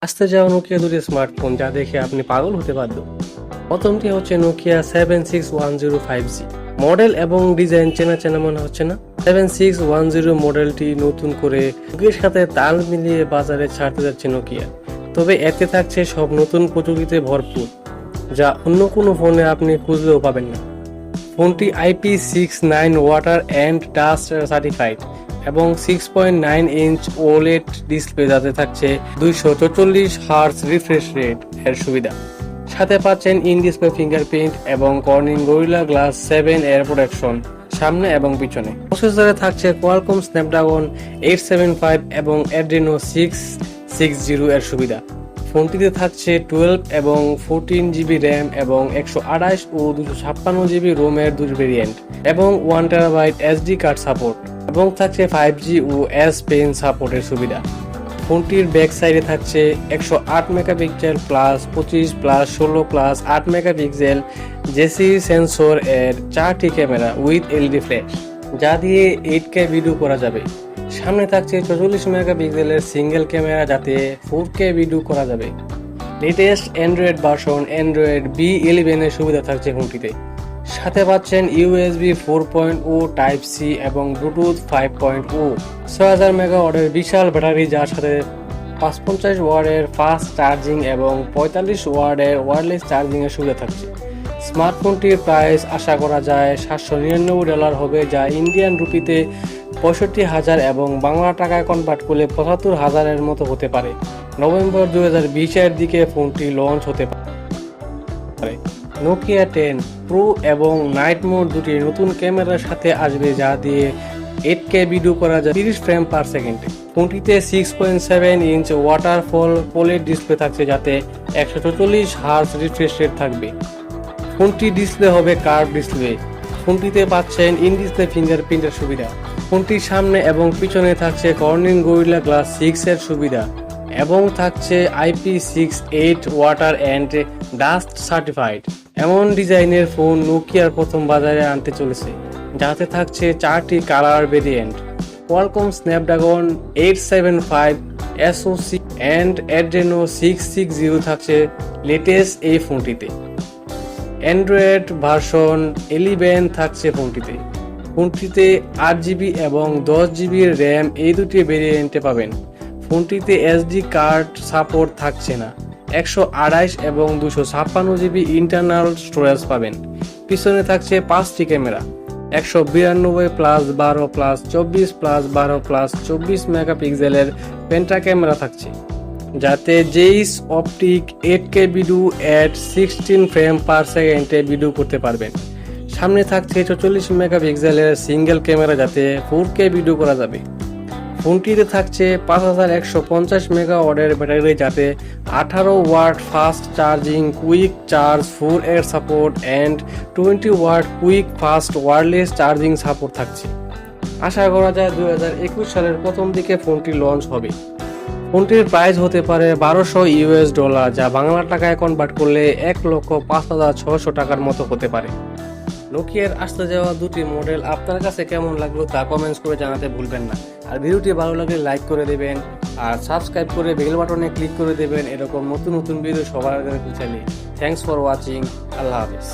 আসতে যাওয়া নোকিয়া দুটি স্মার্টফোন যা দেখে আপনি পাগল হতে বাধ্য। প্রথমটি হচ্ছে নোকিয়া 76105G। মডেল এবং ডিজাইন চেনা চেনা মনে হচ্ছে না? 7610 মডেলটি নতুন করে যুগের সাথে তাল মিলিয়ে বাজারে ছাড়তে যাচ্ছে নোকিয়া। তবে এতে থাকছে সব নতুন প্রযুক্তিতে ভরপুর, যা অন্য কোনো ফোনে আপনি খুঁজলেও পাবেন না। ফোনটি IP69 water and dust certified এবং 6.9 ইঞ্চ ওলেড ডিসপ্লে, যাতে থাকছে 244 হার্জ রিফ্রেশ রেট এর সুবিধা। সাথে পাচ্ছেন ইন ডিসপ্লে ফিঙ্গারপ্রিন্ট এবং কর্নিং গরিলা গ্লাস 7 এর প্রোটেকশন সামনে এবং পিছনে। প্রসেসরে থাকছে কোয়ালকম স্ন্যাপড্রাগন 875 এবং অ্যাড্রেনো 660 এর সুবিধা। ফোনটিতে থাকছে 12 এবং 14 জিবি র্যাম এবং 128 ও 256 জিবি রোমের দুটি ভেরিয়েন্ট এবং 1 টেরাবাইট এসডি কার্ড সাপোর্ট এবং থাকছে 5G ও এস পেন সাপোর্টের সুবিধা। ফোনটির ব্যাক সাইডে থাকছে 108 megapixel plus 25 plus 16 plus 8 megapixel জেসি সেন্সর এর 4টি ক্যামেরা উইথ এলইডি ফ্ল্যাশ, যা দিয়ে 8K ভিডিও করা যাবে। সামনে থাকছে 44 মেগাপিক্সেলের সিঙ্গেল ক্যামেরা, যাতে 4K ভিডিও করা যাবে। Latest Android version Android B11 এর সুবিধা থাকছে ফোনটিতে। সাথে পাচ্ছেন USB 4.0 টাইপ সি এবং ব্লুটুথ 5.0, 6000 মেগাওয়াটের বিশাল ব্যাটারি, যার সাথে 55 ওয়াটের ফাস্ট চার্জিং এবং 45 ওয়াটের ওয়্যারলেস চার্জিং এর সুবিধা থাকছে। স্মার্টফোনটির প্রাইস আশা করা যায় $799 হবে, যা ইন্ডিয়ান রুপিতে 65,000 এবং বাংলা টাকায় কনভার্ট করলে 75,000 এর মতো হতে পারে। নভেম্বর 2020 এর দিকে ফোনটি লঞ্চ হতে পারে। নোকিয়া 10 প্রো এবং নাইট মোড দুটি নতুন ক্যামেরার সাথে আসবে, যা দিয়ে 8K ভিডিও করা যায় 30 ফ্রেম পার সেকেন্ডে। ফোনটিতে 6.7 ইঞ্চ ওয়াটারফল ওলেড ডিসপ্লে থাকছে, যাতে 144 হার্জ রিফ্রেশ রেট থাকবে। ফোনটি ডিসপ্লে হবে কার্ভ ডিসপ্লে। ফোনটিতে পাচ্ছেন ইন ডিসপ্লে ফিঙ্গারপ্রিন্টের সুবিধা। ফোনটির সামনে এবং পিছনে থাকছে কর্নিং গরিলা গ্লাস 6 এর সুবিধা এবং থাকছে IP68 water and dust certified. এমন ডিজাইনের ফোন নোকিয়ার প্রথম বাজারে আনতে চলেছে, যাতে থাকছে 4টি colour variant. Qualcomm Snapdragon 875 SoC and Adreno 660 থাকছে লেটেস্ট এই ফোনটিতে। অ্যান্ড্রয়েড ভার্সন 11 থাকছে ফোনটিতে। ফোনটিতে 8GB এবং 10GB র্যাম এই দুটি ভেরিয়েন্টে পাবেন। ফোনটিতে এসডি কার্ড সাপোর্ট থাকছে না। 128 এবং 256GB ইন্টারনাল স্টোরেজ পাবেন। পিছনে থাকছে 5টি camera, 192 plus 12 plus 24 plus 12 plus 24 মেগাপিক্সেলের পেন্টা ক্যামেরা থাকছে, যাতে জেইস অপটিক 8K ভিডিও এট 16 ফ্রেম পার সেকেন্ডে ভিডিও করতে পারবেন। সামনে থাকছে 44 মেগাপিক্সেলের সিঙ্গেল ক্যামেরা, যাতে 4K ভিডিও করা যাবে। ফোনটিতে থাকছে 5150 মেগাওয়াটের ব্যাটারি, যাতে 18 watt fast charging quick charge 4 এর support and 20 watt quick fast wireless charging support থাকছে। আশা করা যায় 2021 সালের প্রথম দিকে ফোনটি লঞ্চ হবে। ফোনটির প্রাইস হতে পারে $1200, যা বাংলা টাকায় কনভার্ট করলে 1,05,600 টাকার মতো হতে পারে। নোকিয়ার আসতে যাওয়া দুটি মডেল আপনার কাছে কেমন লাগলো তা কমেন্টস করে জানাতে ভুলবেন না। আর ভিডিওটি ভালো লাগলে লাইক করে দেবেন আর সাবস্ক্রাইব করে বেল বাটনে ক্লিক করে দেবেন এরকম নতুন নতুন ভিডিও সবার আগে পৌঁছালে। Thanks for watching. আল্লাহ হাফেজ।